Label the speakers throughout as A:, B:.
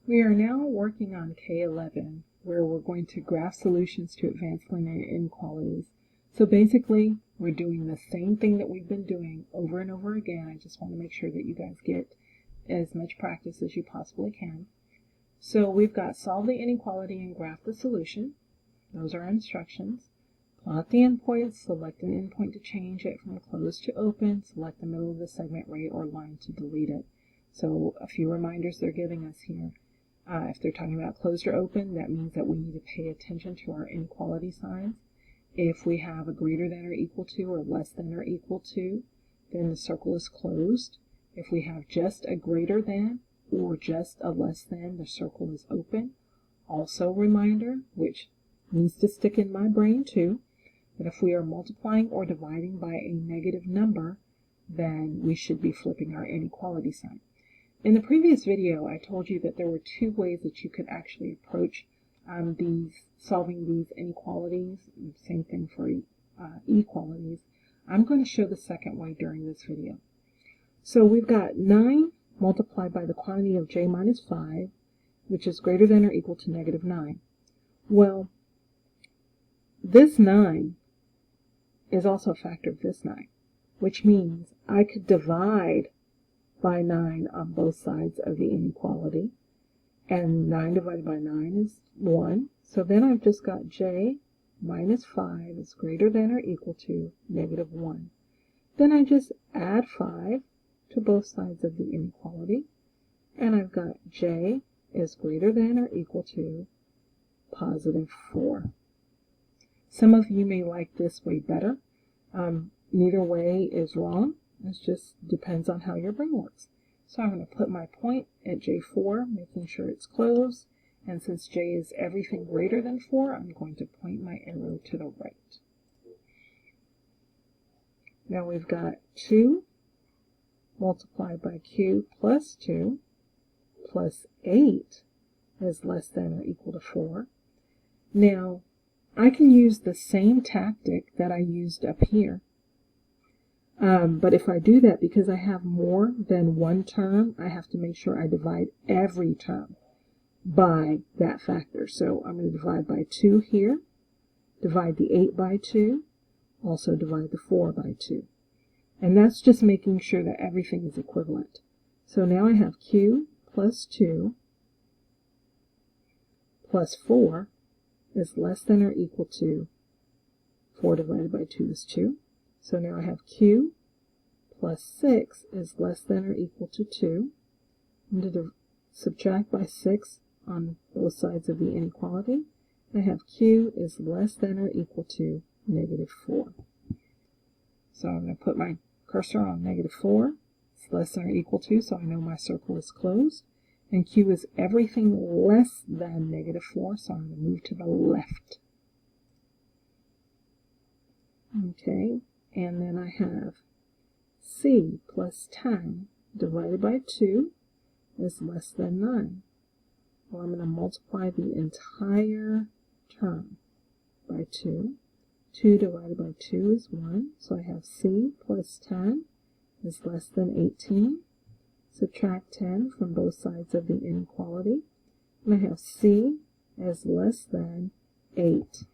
A: We are now working on K11, where we're going to graph solutions to advanced linear inequalities. So basically, we're doing the same thing that we've been doing over and over again. I just want to make sure that you guys get as much practice as you possibly can. So we've got solve the inequality and graph the solution. Those are our instructions. Plot the endpoints, select an endpoint to change it from closed to open, select the middle of the segment rate or line to delete it. So a few reminders they're giving us here. If they're talking about closed or open, that means that we need to pay attention to our inequality signs. If we have a greater than or equal to or less than or equal to, then the circle is closed. If we have just a greater than or just a less than, the circle is open. Also reminder, which needs to stick in my brain too, that if we are multiplying or dividing by a negative number, then we should be flipping our inequality sign. In the previous video, I told you that there were two ways that you could actually approach solving these inequalities. Same thing for equalities. I'm going to show the second way during this video. So we've got 9 multiplied by the quantity of j minus 5, which is greater than or equal to negative 9. Well, this 9 is also a factor of this 9, which means I could divide by 9 on both sides of the inequality, and 9 divided by 9 is 1. So then I've just got j minus 5 is greater than or equal to negative 1. Then I just add 5 to both sides of the inequality, and I've got j is greater than or equal to positive 4. Some of you may like this way better. Neither way is wrong. It just depends on how your brain works. So I'm going to put my point at J4, making sure it's closed. And since J is everything greater than 4, I'm going to point my arrow to the right. Now we've got 2 multiplied by Q plus 2 plus 8 is less than or equal to 4. Now, I can use the same tactic that I used up here. But if I do that, because I have more than one term, I have to make sure I divide every term by that factor. So I'm going to divide by 2 here, divide the 8 by 2, also divide the 4 by 2. And that's just making sure that everything is equivalent. So now I have Q plus 2 plus 4 is less than or equal to 4 divided by 2 is 2. So now I have Q plus 6 is less than or equal to 2. I'm going to subtract by 6 on both sides of the inequality. I have Q is less than or equal to negative 4. So I'm going to put my cursor on negative 4. It's less than or equal to, so I know my circle is closed. And Q is everything less than negative 4, so I'm going to move to the left. Okay, and then I have C plus 10 divided by 2 is less than 9. Well, I'm going to multiply the entire term by 2. 2 divided by 2 is 1, so I have C plus 10 is less than 18. Subtract 10 from both sides of the inequality, and I have C as less than 8.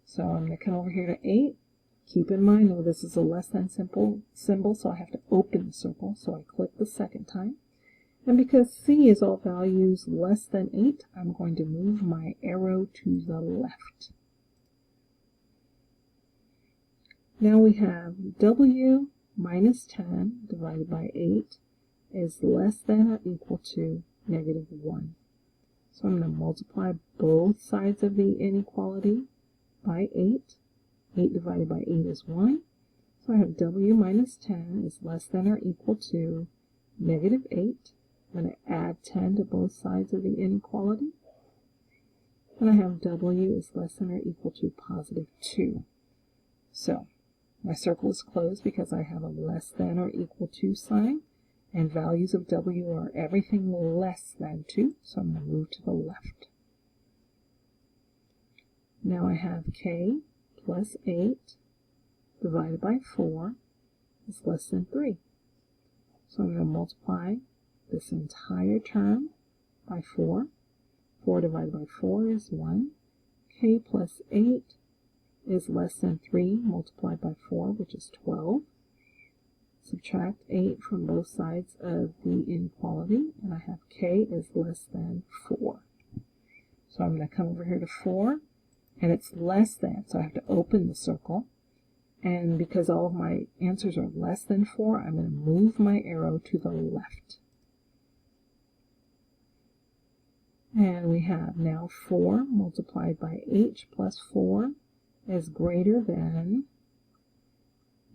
A: So I'm going to come over here to 8. Keep in mind, though, this is a less than symbol, so I have to open the circle, so I click the second time. And because C is all values less than 8, I'm going to move my arrow to the left. Now we have W minus 10 divided by 8 is less than or equal to negative 1. So I'm going to multiply both sides of the inequality by 8. 8 divided by 8 is 1. So I have W minus 10 is less than or equal to negative 8. I'm going to add 10 to both sides of the inequality. And I have W is less than or equal to positive 2. So my circle is closed because I have a less than or equal to sign. And values of W are everything less than 2, so I'm going to move to the left. Now I have K plus 8 divided by 4 is less than 3. So I'm going to multiply this entire term by 4. 4 divided by 4 is 1. K plus 8 is less than 3 multiplied by 4, which is 12. Subtract 8 from both sides of the inequality, and I have K is less than 4. So I'm going to come over here to 4, and it's less than, so I have to open the circle. And because all of my answers are less than 4, I'm going to move my arrow to the left. And we have now 4 multiplied by h plus 4 is greater than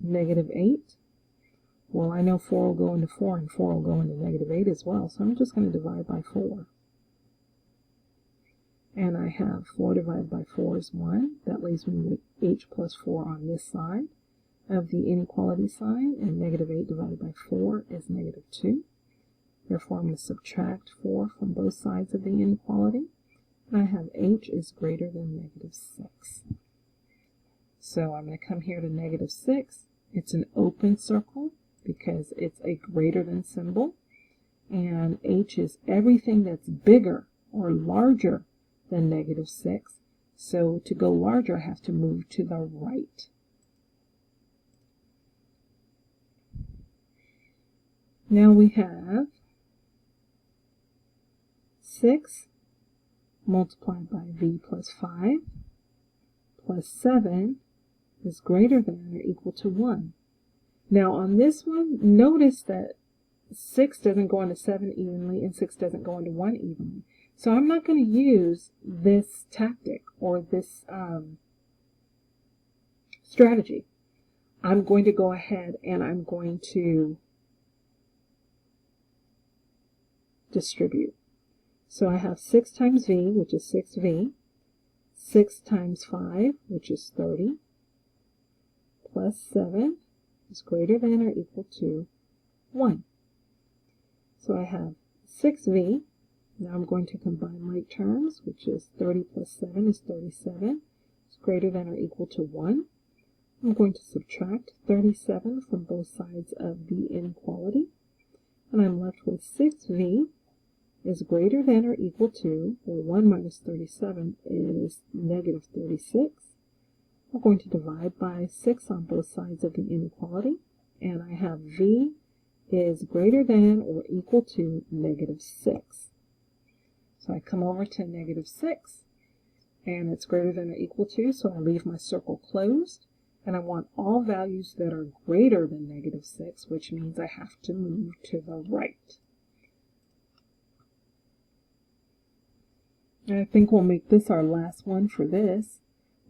A: negative 8. Well, I know 4 will go into 4 and 4 will go into negative 8 as well, so I'm just going to divide by 4. And I have 4 divided by 4 is 1. That leaves me with h plus 4 on this side of the inequality sign, and negative 8 divided by 4 is negative 2. Therefore, I'm going to subtract 4 from both sides of the inequality, and I have h is greater than negative 6. So I'm going to come here to negative 6. It's an open circle because it's a greater than symbol, and h is everything that's bigger or larger than negative 6. So to go larger, I have to move to the right. Now we have 6 multiplied by v plus 5 plus 7 is greater than or equal to 1. Now on this one, notice that 6 doesn't go into 7 evenly and 6 doesn't go into 1 evenly. So I'm not going to use this tactic or this strategy. I'm going to go ahead and I'm going to distribute. So I have 6 times v, which is 6v, 6 times 5, which is 30, plus 7 is greater than or equal to 1. So I have 6v. Now I'm going to combine like terms, which is 30 plus 7 is 37. It's greater than or equal to 1. I'm going to subtract 37 from both sides of the inequality, and I'm left with 6v is greater than or equal to, or 1 minus 37 is negative 36. I'm going to divide by 6 on both sides of the inequality, and I have v is greater than or equal to negative 6. So I come over to negative 6, and it's greater than or equal to, so I leave my circle closed, and I want all values that are greater than negative 6, which means I have to move to the right. And I think we'll make this our last one for this.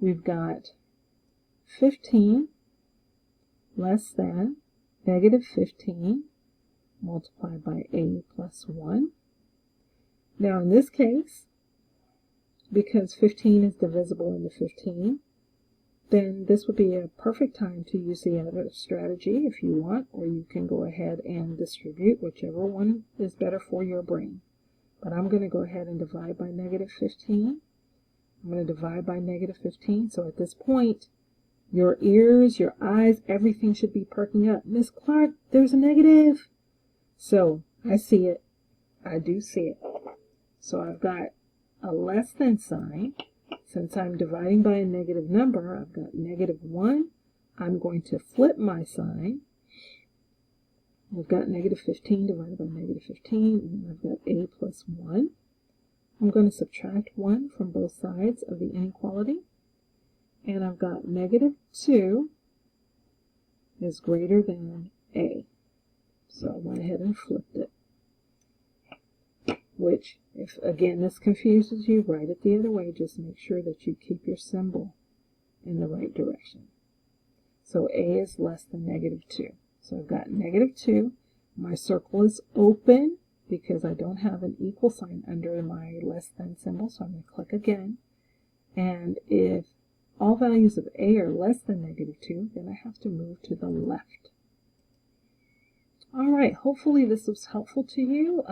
A: We've got 15 less than negative 15 multiplied by a plus 1. Now in this case, because 15 is divisible into 15, then this would be a perfect time to use the other strategy if you want, or you can go ahead and distribute, whichever one is better for your brain. But I'm going to go ahead and divide by negative 15. I'm going to divide by negative 15. So at this point, your ears, your eyes, everything should be perking up. Miss Clark, there's a negative. So I see it. I do see it. So I've got a less than sign. Since I'm dividing by a negative number, I've got negative 1. I'm going to flip my sign. I've got negative 15 divided by negative 15, and I've got a plus 1. I'm going to subtract 1 from both sides of the inequality, and I've got negative 2 is greater than a. So I went ahead and flipped it. Which, if again this confuses you, write it the other way. Just make sure that you keep your symbol in the right direction. So a is less than negative 2. So I've got negative 2. My circle is open because I don't have an equal sign under my less than symbol. So I'm going to click again. And if all values of a are less than negative 2, then I have to move to the left. All right, hopefully this was helpful to you.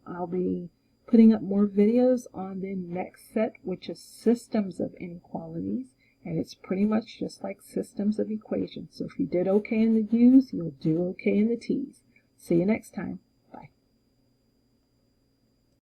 A: I'll be putting up more videos on the next set, which is systems of inequalities. And it's pretty much just like systems of equations. So if you did okay in the U's, you'll do okay in the T's. See you next time.